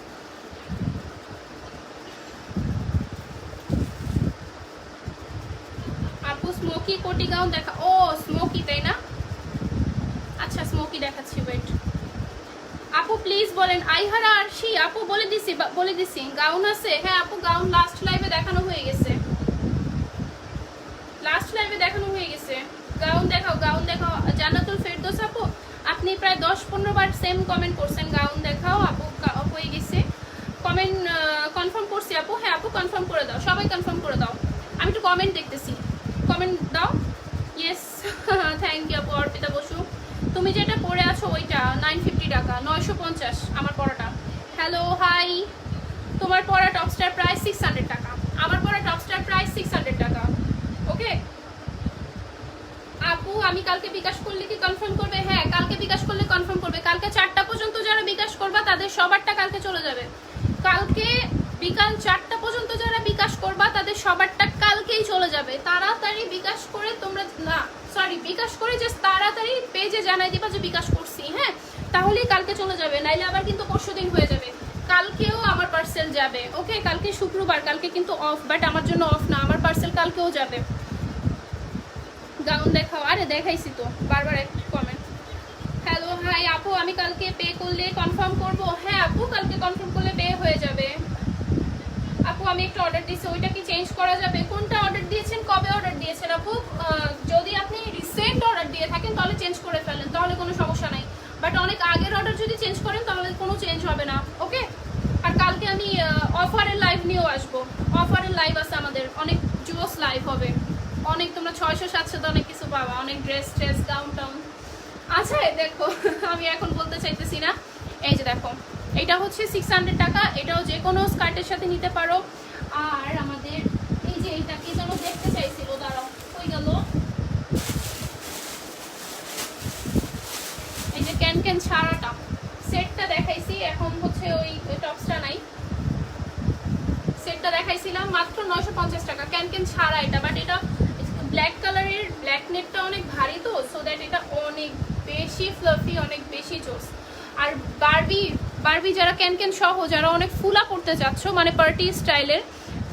আপু স্মোকি কোটি গাউন দেখা, ও স্মোকি তাই না? আচ্ছা স্মোকি দেখাচ্ছি, ওয়েট। আপু প্লিজ বলেন আইহারা আরশি, আপু বলে দিছি গাউন আছে? হ্যাঁ আপু গাউন লাস্ট লাইভে দেখানো হয়ে গেছে, লাস্ট লাইভে দেখানো হয়ে গেছে। গাউন দেখাও, গাউন দেখাও। জান্নাতুল ফেরদৌস আপু আপনি প্রায় 10-15 বার সেম কমেন্ট করছেন, গাউন দেখাও আপু, হয়ে গেছে কমেন্ট, কনফার্ম করছি আপু। হ্যাঁ আপু কনফার্ম করে দাও, সবাই কনফার্ম করে দাও, আমি একটু কমেন্ট দেখতেছি, কমেন্ট দাও। ইয়েস থ্যাংক ইউ আপু। অর্পিতা বসু তুমি যেটা পরে আছো ওইটা 950 টাকা, 950 আমার পরাটা। হ্যালো হাই, তোমার পরা টপস্টার প্রাইস 600 টাকা, আমার পরা টপস্টার প্রাইস 600 টাকা, ওকে? আপু আমি কালকে বিকাশ করলে কি কনফার্ম করবে? হ্যাঁ কালকে বিকাশ করলে কনফার্ম করবে, কালকে 4টা পর্যন্ত যারা বিকাশ করবা তাদের সবারটা কালকে চলে যাবে। কালকে বিকাল 4টা পর্যন্ত যারা বিকাশ করবা তাদের সবারটা কালকেই চলে যাবে। তাড়াতাড়ি বিকাশ করে তোমরা, না সরি বিকাশ করে জাস্ট তাড়াতাড়ি পেজে জানাই দিবা যে বিকাশ করছি, হ্যাঁ? তাহলেই কালকে চলে যাবে, নাইলে আবার কিন্তু পরশুদিন হয়ে যাবে। কালকেও আমার পার্সেল যাবে, ওকে? কালকে শুক্রবার, কালকে কিন্তু অফ, বাট আমার জন্য অফ না, আমার পার্সেল কালকেও যাবে। গাউন দেখাও, আরে দেখাইছি তো বারবার একটা কমেন্ট। হ্যালো হাই আপু আমি কালকে পে করলে কনফার্ম করব? হ্যাঁ আপু কালকে কনফার্ম করলে পে হয়ে যাবে। আপু আমি একটা অর্ডার দিয়েছি, ওইটা কি চেঞ্জ করা যাবে? কোনটা অর্ডার দিয়েছেন, কবে অর্ডার দিয়েছেন আপু? যদি আপনি রিসেন্ট অর্ডার দিয়ে থাকেন তাহলে চেঞ্জ করে ফেলেন, তাহলে কোনো সমস্যা নাই, বাট অনেক আগের অর্ডার যদি চেঞ্জ করেন তাহলে কোনো চেঞ্জ হবে না, ওকে? আর কালকে আমি অফারের লাইভ নিয়েও আসবো, অফারের লাইভ আছে আমাদের, অনেক জোস লাইভ হবে। অনেক তোমরা 600-700 অনেক কিছু পাবা, অনেক ড্রেস ট্রেস গাউন টাউন। আচ্ছা দেখো আমি এখন বলতে চাইতেছি না। এই যে দেখো এটা হচ্ছে 600 টাকা, এটাও যে কোনো স্কার্টের সাথে নিতে পারো। আর আমাদের এই যে এইটা কি যেন দেখতে চাইছিল, দাঁড়াও কই গেল, এই যে ক্যান ক্যান ছাড়াটা সেটটা দেখাইছি, এখন হচ্ছে ওই টপসটা নাই, সেটটা দেখাইছিলাম মাত্র 950 টাকা ক্যান ক্যান ছাড়া এটা। বাট এটা ব্ল্যাক কালারের, ব্ল্যাক নেটটা অনেক ভারী তো, সো দ্যাট এটা অনেক বেশি ফ্লাফি, অনেক বেশি জোস। আর বারবি যারা ক্যান ক্যান সহ যারা অনেক ফুলা করতে চাচ্ছ মানে পার্টি স্টাইলের,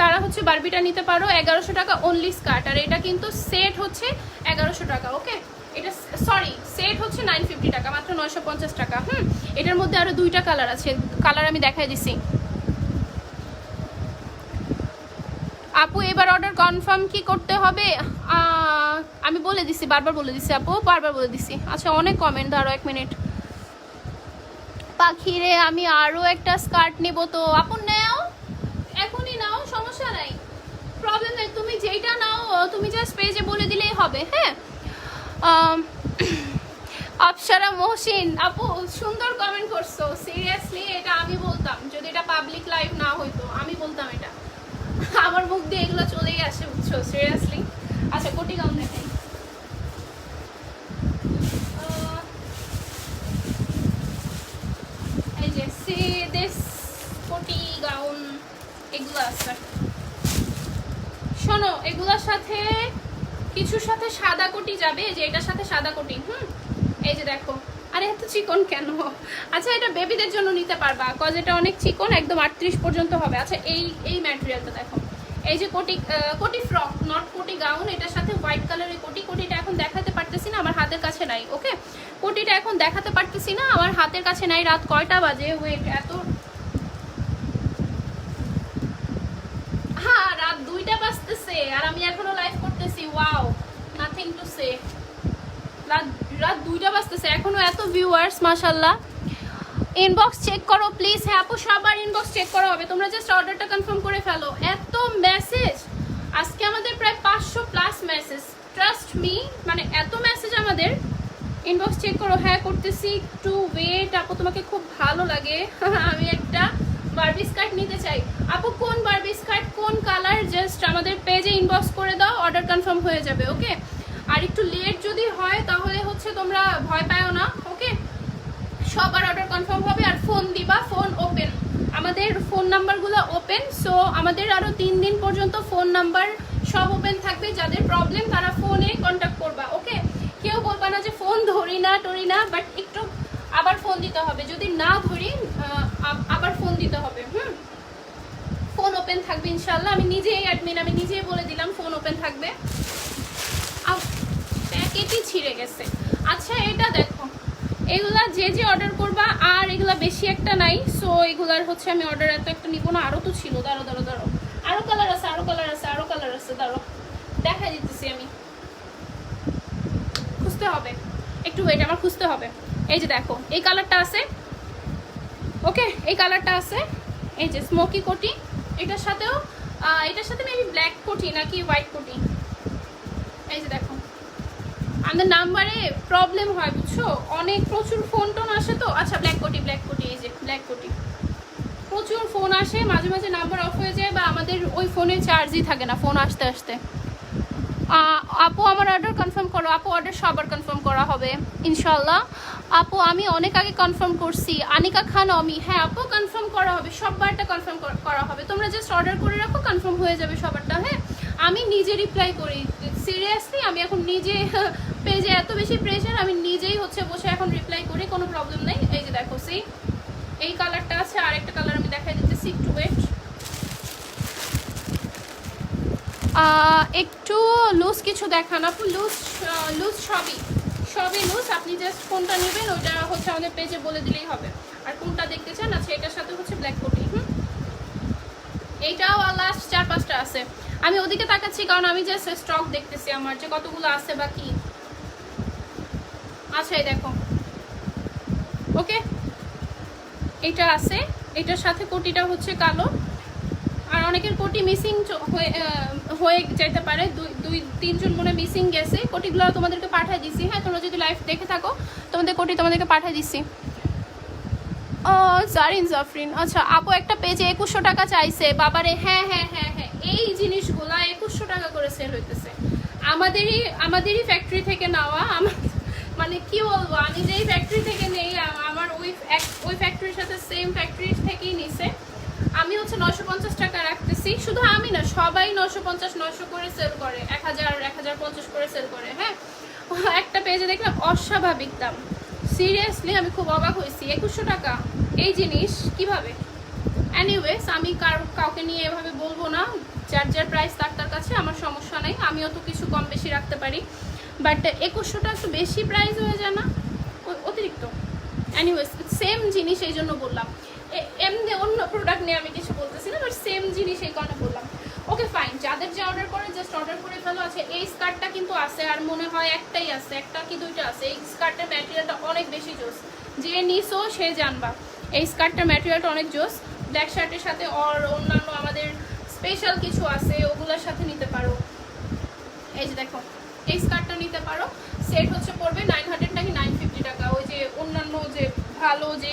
তারা হচ্ছে বারবিটা নিতে পারো। 1100 টাকা অনলি স্কার্ট। আর এটা কিন্তু সেট হচ্ছে 1100 টাকা। ওকে, এটা সরি সেট হচ্ছে 950 টাকা, মাত্র 950 টাকা। এটার মধ্যে আরো 2টা কালার আছে, কালার আমি দেখাই দিছি। আপু এবার অর্ডার কনফার্ম কি করতে হবে? আমি বলে দিছি, বারবার বলে দিছি আপু, বারবার বলে দিছি। আচ্ছা অনেক কমেন্ট, ধরো 1 মিনিট। পাখিরে আমি আরো একটা স্কার্ট নিব, তো আপু নাও, এখনই নাও, সমস্যা নাই, প্রবলেম নেই। তুমি যেইটা নাও তুমি জাস্ট পেজে বলে দিলেই হবে। হ্যাঁ, অপসরা মহসিন আপু সুন্দর কমেন্ট করছো, সিরিয়াসলি এটা আমি বলতাম যদি এটা পাবলিক লাইভ না হইতো, আমি বলতাম এটা, আমার মুখ দিয়ে এগুলো চলেই আসে, বুঝছো, সিরিয়াসলি। আচ্ছা কোটি গাউন দেখাই, এই যে সি দিস কোটি গাউন, এগুলো আছে। শোনো এগুলোর সাথে কিছুর সাথে সাদা কোটি যাবে, যে এটার সাথে সাদা কোটি। এই যে দেখো, আরে এত চিকন কেন? আচ্ছা এটা বেবিদের জন্য নিতে পারবা, কজ এটা অনেক চিকন, একদম 38 পর্যন্ত হবে। আচ্ছা এই ম্যাটেরিয়ালটা দেখো, এই যে কোটি ফ্রক, নট কোটি গাউন, এটার সাথে হোয়াইট কালারের কোটিটা এখন দেখাতে পারতেছি না, আমার হাতের কাছে নাই। ওকে, কোটিটা এখন দেখাতে পারতেছি না, আমার হাতের কাছে নাই। রাত কয়টা বাজে? ওয়েট, এত, হ্যাঁ রাত 2টা বাজতেছে আর আমি এখনো লাইভ করতেছি। Wow, nothing to say. রাত 2টা বাজতেছে, এখনো এত ভিউয়ার্স, মাশাআল্লাহ। ইনবক্স চেক করো প্লিজ। হ্যাঁ আপু সবার ইনবক্স চেক করা হবে, তোমরা জাস্ট অর্ডারটা কনফার্ম করে ফেলো। এত মেসেজ আজকে আমাদের, প্রায় 500+ মেসেজ, ট্রাস্ট মি, মানে এত মেসেজ আমাদের। ইনবক্স চেক করো। হ্যাঁ করতেছি, একটু ওয়েট আপু, তোমাকে খুব ভালো লাগে আমি একটা বারবি স্কার্ট নিতে চাই। আপু কোন বারবি স্কার্ট, কোন কালার, জাস্ট আমাদের পেজে ইনবক্স করে দাও, অর্ডার কনফার্ম হয়ে যাবে। ওকে, আর একটু লেট যদি হয় তাহলে হচ্ছে তোমরা ভয় পাও না। ওকে, সবার অর্ডার কনফার্ম হবে। আর ফোন দিবা, ফোন ওপেন, আমাদের ফোন নাম্বারগুলো ওপেন। সো আমাদের আরো 3 দিন পর্যন্ত ফোন নাম্বার সব ওপেন থাকবে, যাদের প্রবলেম তারা ফোনে কন্ট্যাক্ট করবা। ওকে, কেউ বলবা না যে ফোন ধরি না, বাট একটু আবার ফোন দিতে হবে, যদি না ধরি আবার ফোন দিতে হবে। ফোন ওপেন থাকবে ইনশাল্লাহ, আমি নিজেই অ্যাডমিন, আমি নিজেই বলে দিলাম ফোন ওপেন থাকবে। প্যাকেটই ছিঁড়ে গেছে। আচ্ছা এটা দেখো, এগুলা যে অর্ডার করবা, আর এগুলা বেশি একটা নাই, সো এগুলার হচ্ছে আমি অর্ডার এত একটা নিব না। আরো তো ছিল, দাঁড়ো আরো কালার আছে, দাঁড়ো দেখা দিতেছি আমি, খুঁজতে হবে একটু, ওয়েট, আমার খুঁজতে হবে। এই যে দেখো এই কালারটা আছে। ওকে, এই কালারটা আছে, এই যে স্মোকি কোটি, এটার সাথে মেবি ব্ল্যাক কোটি নাকি হোয়াইট কোটি। এই যে দেখো, আমাদের নাম্বারে প্রবলেম হয় বুঝছো, অনেক প্রচুর ফোন টোন আসে তো। আচ্ছা ব্ল্যাক কোটি, এই যে ব্ল্যাক কোটি, প্রচুর ফোন আসে, মাঝে মাঝে নাম্বার অফ হয়ে যায়, বা আমাদের ওই ফোনে চার্জই থাকে না ফোন আসতে আসতে। আপু আমার অর্ডার কনফার্ম করো। আপু অর্ডার সবার কনফার্ম করা হবে ইনশাল্লাহ। আপু আমি অনেক আগে কনফার্ম করছি। আনিকা খান অমি, হ্যাঁ আপু কনফার্ম করা হবে, সববারটা কনফার্ম করা হবে, তোমরা জাস্ট অর্ডার করে রাখো, কনফার্ম হয়ে যাবে সবারটা। হ্যাঁ, আমি নিজে রিপ্লাই করি, সিরিয়াসলি আমি এখন নিজে পেজে এত বেশি প্রেশার, আমি নিজেই হচ্ছে বসে এখন রিপ্লাই করি, কোনো প্রবলেম নেই। এই যে দেখো, সেই এই কালারটা আছে, আরেকটা কালার আমি দেখাই দিতেছি, একটু ওয়েট। একটু লুজ কিছু দেখান আপু, লুজ সবই লুজ, আপনি জাস্ট কোনটা নেবেন ওইটা হচ্ছে আমাদের পেজে বলে দিলেই হবে। আর কোনটা দেখতে চান, আচ্ছা এটার সাথে হচ্ছে ব্ল্যাক কোটি, এইটাও লাস্ট 4-5টা আছে। আমি ওদিকে তাকাচ্ছি কারণ আমি জাস্ট স্টক দেখতেছি আমার যে কতগুলো আছে বাকি। আচ্ছা এই দেখো, ওকে এটা আছে, এটার সাথে কোটিটা হচ্ছে কালো, আর অনেকের কোটি মিসিং হয়ে যেতে পারে, দুই তিনজন মনে মিসিং গেছে, কোটিগুলো তোমাদেরকে পাঠিয়ে দিছি। হ্যাঁ, তোমরা যদি লাইভ দেখে থাকো তোমাদের কোটি তোমাদেরকে পাঠিয়ে দিছি। জারিন জাফরিন, আচ্ছা আপু একটা পেজে 2100 টাকা চাইছে বাবারে। হ্যাঁ হ্যাঁ হ্যাঁ হ্যাঁ, এই জিনিসগুলা 2100 টাকা করে সেল হইতেছে, আমাদেরই ফ্যাক্টরি থেকে নেওয়া। মানে কি বলবো, আমি যেই ফ্যাক্টরি থেকে নেই আমার ওই ফ্যাক্টরির সাথে সেম ফ্যাক্টরি থেকেই নিছে। আমি হচ্ছে 950 টাকা রাখতেছি, শুধু আমি না সবাই 950-900 করে সেল করে, 1000-1050 করে সেল করে। হ্যাঁ, একটা পেজে দেখলাম অস্বাভাবিক দাম, সিরিয়াসলি আমি খুব অবাক হয়েছি। 2100 টাকা এই জিনিস কিভাবে? এনিওয়েজ, আমি কাউকে নিয়ে এভাবে বলবো না, যার যার প্রাইস তার কাছে, আমার সমস্যা নেই, আমিও তো কিছু কম বেশি রাখতে পারি, বাট 2100টা একটু বেশি প্রাইস হয়ে যায় না, অতিরিক্ত? এনিওয়েজ, সেম জিনিস এই জন্য বললাম, এমনি অন্য প্রোডাক্ট নিয়ে আমি কিছু বলতেছি না, বাট সেম জিনিস এই কারণে বললাম। ওকে ফাইন, যাদের যে অর্ডার করে জাস্ট অর্ডার করে ফেলো। আছে এই স্কার্টটা কিন্তু আছে, আর মনে হয় একটাই আছে, একটা কি দুইটা আছে। এই স্কার্টের ম্যাটেরিয়ালটা অনেক বেশি জোস, যে নিসো সে জানবা এই স্কার্টটার ম্যাটেরিয়ালটা অনেক জোস। ব্ল্যাক শার্টের সাথে অন্যান্য আমাদের স্পেশাল কিছু আছে, ওগুলোর সাথে নিতে পারো। এই যে দেখো, এই স্কার্টটা নিতে পারো, সেট হচ্ছে পড়বে 900 নাকি 950 টাকা। ওই যে অন্যান্য যে ভালো যে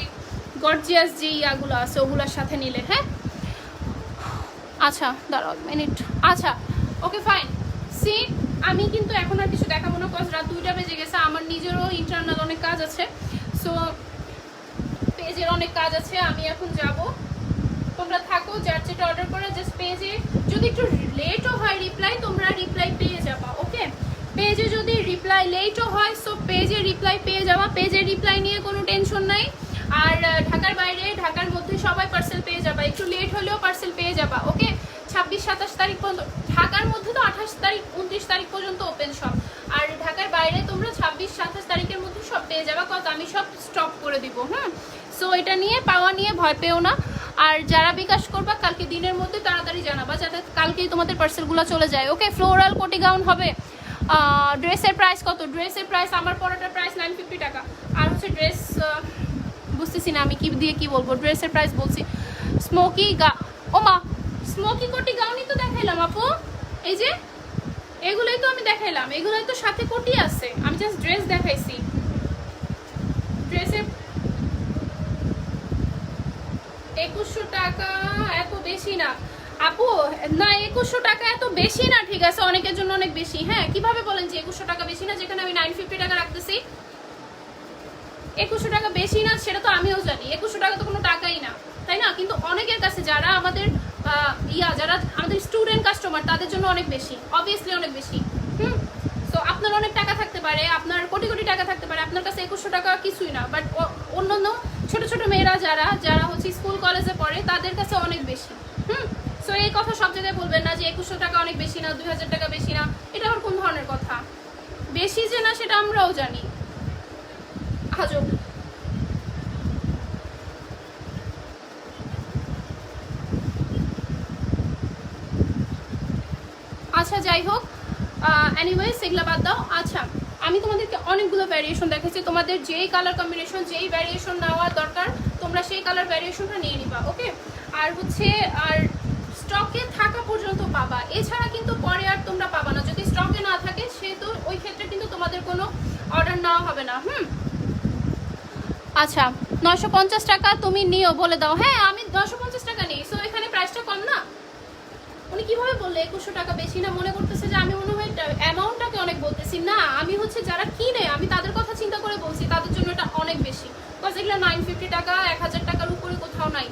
গর্জিয়াস যে ইয়াগুলো আছে ওগুলোর সাথে নিলে। হ্যাঁ, আচ্ছা দাঁড়াও মিনিট। আচ্ছা ওকে ফাইন, সি আমি কিন্তু এখন আর কিছু দেখাবো না, কজ রাত 2টা বেজে গেছে, আমার নিজেরও ইন্টারনাল অনেক কাজ আছে, সো পেজের অনেক কাজ আছে, আমি এখন যাব। তোমরা থাকো, যার যেটা অর্ডার করে জাস্ট পেজে যদি একটু লেটও হয় রিপ্লাই, তোমরা রিপ্লাই পেয়ে যাবা। ওকে, পেজে যদি রিপ্লাই লেটও হয়, সো পেজে রিপ্লাই পেয়ে যাবা, পেজে রিপ্লাই নিয়ে কোনো টেনশন নাই। আর ঢাকার বাইরে ঢাকার মধ্যে সবাই পার্সেল পেয়ে যাবা, একটু লেট হলেও পার্সেল পেয়ে যাবা। ওকে, 26-27 তারিখ পর্যন্ত, ঢাকার মধ্যে তো 28 তারিখ 29 তারিখ পর্যন্ত ওপেন সব, আর ঢাকার বাইরে তোমরা 26-27 তারিখের মধ্যে সব পেয়ে যাবা, কত আমি সব স্টপ করে দিব। সো এটা নিয়ে পাওয়া নিয়ে ভয় পেও না। আর যারা বিকাশ করবা কালকে দিনের মধ্যে তাড়াতাড়ি জানাবা, যাতে কালকেই তোমাদের পার্সেলগুলো চলে যায়। ওকে, ফ্লোরাল কোটি গাউন হবে। ড্রেসের প্রাইস কত? ড্রেসের প্রাইস, আমার পরাটার প্রাইস 950 টাকা। আর হচ্ছে ড্রেস বুঝতেছি না আমি কি দিয়ে কি বলবো, ড্রেসের প্রাইস বলছি। স্মোকি ওমা, স্মোকি কোটি গাউনই তো দেখাইলাম আপু, এই যে এগুলোই তো আমি দেখাইলাম, এগুলোই তো সাথে কোটি আছে, আমি জাস্ট ড্রেস দেখাইছি। ড্রেসের 2100 টাকা এত বেশি না আপু, না 2100 টাকা এত বেশি না, ঠিক আছে, অনেকের জন্য অনেক বেশি। হ্যাঁ, কিভাবে বলেন যে 2100 টাকা বেশি না, যেখানে আমি 950 টাকা রাখতেছি? 2100 টাকা বেশি না সেটা তো আমিও জানি, 2100 টাকা তো কোনো টাকাই না, তাই না? কিন্তু অনেকের কাছে যারা আমাদের যারা আমাদের স্টুডেন্ট কাস্টমার, তাদের জন্য অনেক বেশি, অবভিয়াসলি অনেক বেশি। তো আপনার অনেক টাকা থাকতে পারে, আপনার কোটি কোটি টাকা থাকতে পারে, আপনার কাছে 2100 টাকা কিছুই না, বাট অন্যান্য ছোট ছোট মেয়েরা যারা হচ্ছে স্কুল কলেজে পড়ে তাদের কাছে অনেক বেশি। সো এই কথা সব জায়গায় বলবেন না যে 2100 টাকা অনেক বেশি না, 2000 টাকা বেশি না, এটা আবার কোন ধরনের কথা? বেশি যে না সেটা আমরাও জানি। আজব। আচ্ছা যাই হোক, এনিওয়েজ এগুলো বাদ দাও। আচ্ছা, আমি তোমাদেরকে অনেকগুলো ভ্যারিয়েশন দেখাচ্ছি, তোমাদের যেই কালার কম্বিনেশন যেই ভ্যারিয়েশন নেওয়ার দরকার তোমরা সেই কালার ভ্যারিয়েশনটা নিয়ে নিবা। ওকে, আর হচ্ছে আর স্টকে থাকা পর্যন্ত পাবা, এছাড়া কিন্তু পরে আর তোমরা পাবা না। যদি স্টকে না থাকে সেহেতু ওই ক্ষেত্রে কিন্তু তোমাদের কোনো অর্ডার নেওয়া হবে না। আচ্ছা, 950 টাকা তুমি নিও, বলে দাও। হ্যাঁ, আমি 950 টাকা নিই, সো এখানে প্রাইসটা কম না। উনি কিভাবে বললে 2100 টাকা বেশি না? মনে করতেছে যে আমি মনে হয় অ্যামাউন্টটাকে অনেক বলতেছি না, আমি হচ্ছে যারা কিনে আমি তাদের কথা চিন্তা করে বলছি, তাদের জন্য এটা অনেক বেশি, বিকজ এগুলো 950 টাকা 1000 টাকার উপরে কোথাও নাই।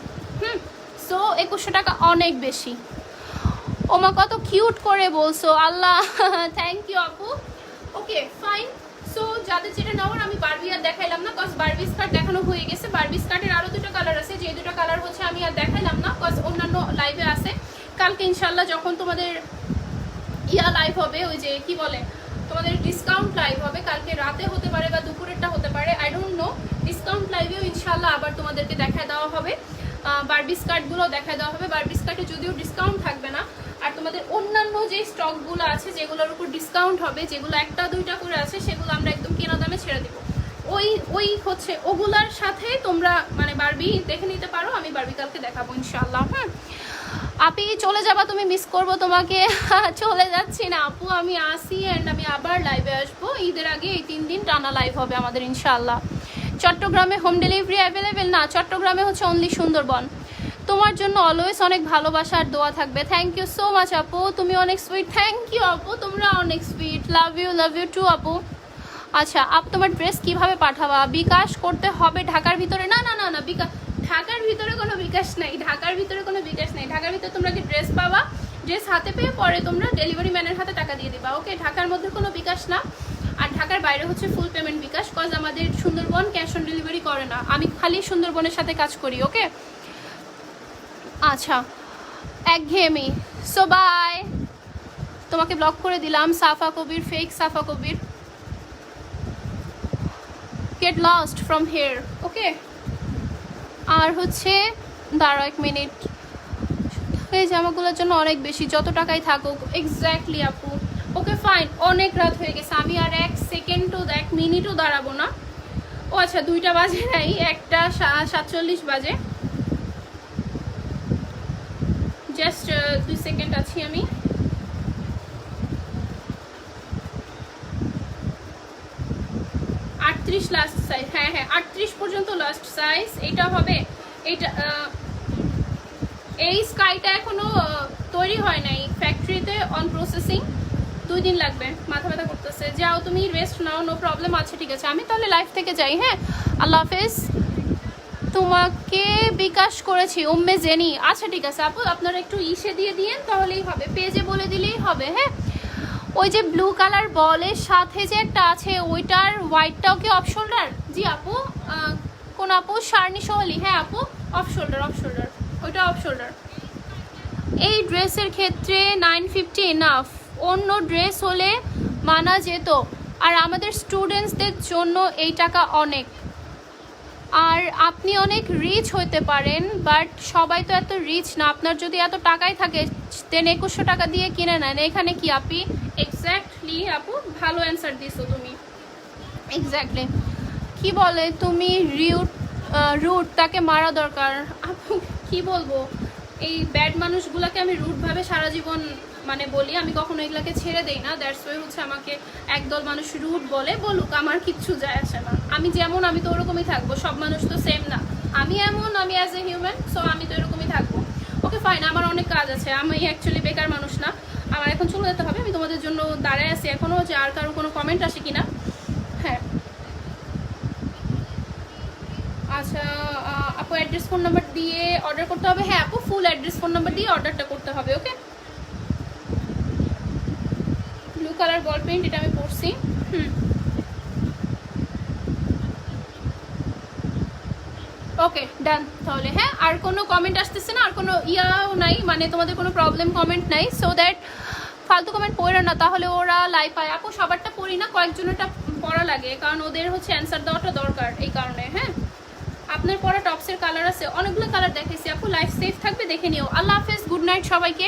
সো 2100 টাকা অনেক বেশি। ওমা কত কিউট করে বলছো, আল্লাহ থ্যাংক ইউ আপু। ওকে ফাইন, সো যাদের যেটা নেওয়ার, আমি বারবি আর দেখাইলাম না, কজ বারবি স্কার্ট দেখানো হয়ে গেছে। বারবি স্কার্টের আরও দুটো কালার আছে, যে দুটো কালার হচ্ছে আমি আর দেখাইলাম না, কজ অন্যান্য লাইভে আছে। কালকে ইনশাল্লাহ যখন তোমাদের লাইভ হবে, ওই যে কি বলে তোমাদের ডিসকাউন্ট লাইভ হবে, কালকে রাতে হতে পারে বা দুপুরেরটা হতে পারে, আই ডোন্ট নো। ডিসকাউন্ট লাইভেও ইনশাল্লাহ আবার তোমাদেরকে দেখায় দেওয়া হবে, বারবি স্কার্টগুলো দেখায় দেওয়া হবে। বারবি স্কার্টে যদিও ডিসকাউন্ট থাকবে না, আর তোমাদের অন্যান্য যে স্টকগুলো আছে যেগুলোর উপর ডিসকাউন্ট হবে, যেগুলো একটা দুইটা করে আছে, সেগুলো আমরা একদম কেনা দামে ছেড়ে দেবো। ওই হচ্ছে ওগুলার সাথে তোমরা মানে বারবি দেখে নিতে পারো, আমি বারবি কালকে দেখাবো ইনশাল্লাহ। আপি চলে যাবা তুমি, মিস করবো তোমাকে। চলে যাচ্ছি না আপু, আমি আসি অ্যান্ড আমি আবার লাইভে আসবো। ঈদের আগে এই 3 দিন টানা লাইভ হবে আমাদের ইনশাআল্লাহ। চট্টগ্রামে হোম ডেলিভারি অ্যাভেলেবেল না, চট্টগ্রামে হচ্ছে অনলি সুন্দরবন। তোমার জন্য অলওয়েজ অনেক ভালোবাসা আর দোয়া থাকবে। থ্যাংক ইউ সো মাচ আপু, তুমি অনেক সুইট। থ্যাংক ইউ আপু, তোমরা অনেক সুইট। লাভ ইউ টু আপু। আচ্ছা আপ, তোমার ড্রেস কিভাবে পাঠাবা? বিকাশ করতে হবে ঢাকার ভিতরে? না না না না, ঢাকার ভিতরে কোনো বিকাশ নাই, ঢাকার ভিতরে কোনো বিকাশ নাই। ঢাকার ভিতরে তোমরা কি ড্রেস পাবা, ড্রেস হাতে পেয়ে পরে তোমরা ডেলিভারি ম্যানের হাতে টাকা দিয়ে দিবা, ওকে? ঢাকার মধ্যে কোনো বিকাশ না, আর ঢাকার বাইরে হচ্ছে ফুল পেমেন্ট বিকাশ, কজ আমাদের সুন্দরবন ক্যাশ অন ডেলিভারি করে না, আমি খালি সুন্দরবনের সাথে কাজ করি, ওকে? আচ্ছা, একঘেয়েমি। সো বাই, তোমাকে ব্লক করে দিলাম। Safa Kabir, fake Safa Kabir. Get lost from here, okay? আর হচ্ছে দাঁড়াও 1 মিনিট, এই জামাগুলোর জন্য অনেক বেশি, যত টাকাই থাকুক। এক্স্যাক্টলি আপু, ওকে ফাইন। অনেক রাত হয়ে গেছে, আমি আর 1 সেকেন্ডও 1 মিনিটও দাঁড়াবো না। ও আচ্ছা, 2টা বাজে নাই, 1:47 বাজে। জাস্ট 2 সেকেন্ড আছি আমি। লাস্ট সাইজ, হ্যাঁ হ্যাঁ 38 পর্যন্ত লাস্ট সাইজ। এটা হবে, এটা এই স্কাইটা এখনো তৈরি হয় নাই ফ্যাক্টরিতে, অন প্রসেসিং, 2 দিন লাগবে। মাথা ব্যথা করতেছে, যাও তুমি রেস্ট নাও, নো প্রবলেম আছে, ঠিক আছে? আমি তাহলে লাইফ থেকে যাই, হ্যাঁ? আল্লাহ হাফেজ। তোমাকে বিকাশ করেছি, উম্মে জেনি। আচ্ছা ঠিক আছে আপু, আপনারা একটু ইসে দিয়ে দিয়েন তাহলেই হবে, পেজে বলে দিলেই হবে, হ্যাঁ? ওই যে ব্লু কালার বলের সাথে যে একটা আছে, ওইটার হোয়াইটটাও কি অফ শোল্ডার? জি আপু, কোন আপু? শার্নি সোহালি, হ্যাঁ আপু, অফ শোল্ডার, ওইটা অফ শোল্ডার। এই ড্রেসের ক্ষেত্রে 950 এনাফ, অন্য ড্রেস হলে মানা যেত, আর আমাদের স্টুডেন্টসদের জন্য এই টাকা অনেক। আর আপনি অনেক রিচ হইতে পারেন, বাট সবাই তো এত রিচ না। আপনার যদি এত টাকাই থাকে দেন 2100 টাকা দিয়ে কিনে নেন। এখানে কি আপি? এক্স্যাক্টলি আপু, ভালো অ্যান্সার দিছো তুমি, এক্স্যাক্টলি। কি বলে তুমি রুট, তাকে মারা দরকার। আপু কি বলবো, এই ব্যাড মানুষগুলোকে আমি রুটভাবে সারা জীবন মানে বলি, আমি কখনো এগুলাকে ছেড়ে দেই না। দ্যাটস ওয়াই হচ্ছে আমাকে একদল মানুষ রুট বলে, বলুক, আমার কিচ্ছু যায় আসে না। আমি যেমন, আমি তো ওরকমই থাকবো, সব মানুষ তো সেম না। আমি এমন, আমি অ্যাজ এ হিউম্যান, সো আমি তো এরকমই থাকবো। ওকে ফাইন, আমার অনেক কাজ আছে, আমি অ্যাকচুয়ালি বেকার মানুষ না, আমার এখন চলে যেতে হবে। আমি তোমাদের জন্য দাঁড়ায় আছি এখনও, যে আর কারো কোনো কমেন্ট আসে কিনা। হ্যাঁ আচ্ছা আপু, অ্যাড্রেস ফোন নাম্বার দিয়ে অর্ডার করতে হবে? হ্যাঁ আপু, ফুল অ্যাড্রেস ফোন নাম্বার দিয়ে অর্ডারটা করতে হবে, ওকে? ব্লু কালার বল পেইন্ট, এটা আমি পরছি। ওকে ডান তাহলে। হ্যাঁ, আর কোনো কমেন্ট আসতেছে না, আর কোনো ইয়াও নাই, মানে তোমাদের কোনো প্রবলেম কমেন্ট নাই, সো দ্যাট ফালতু কমেন্ট পড়ে না, তাহলে ওরা লাইভ পায়। আপু সবারটা পড়ি না, কয়েকজনেরটা পড়া লাগে, কারণ ওদের হচ্ছে অ্যান্সার দেওয়াটা দরকার, এই কারণে। হ্যাঁ, আপনার পরা টপসের কালার আছে, অনেকগুলো কালার দেখাইছি আপু। লাইফ সেফ থাকবে, দেখে নিও। আল্লাহ হাফেজ, গুড নাইট সবাইকে।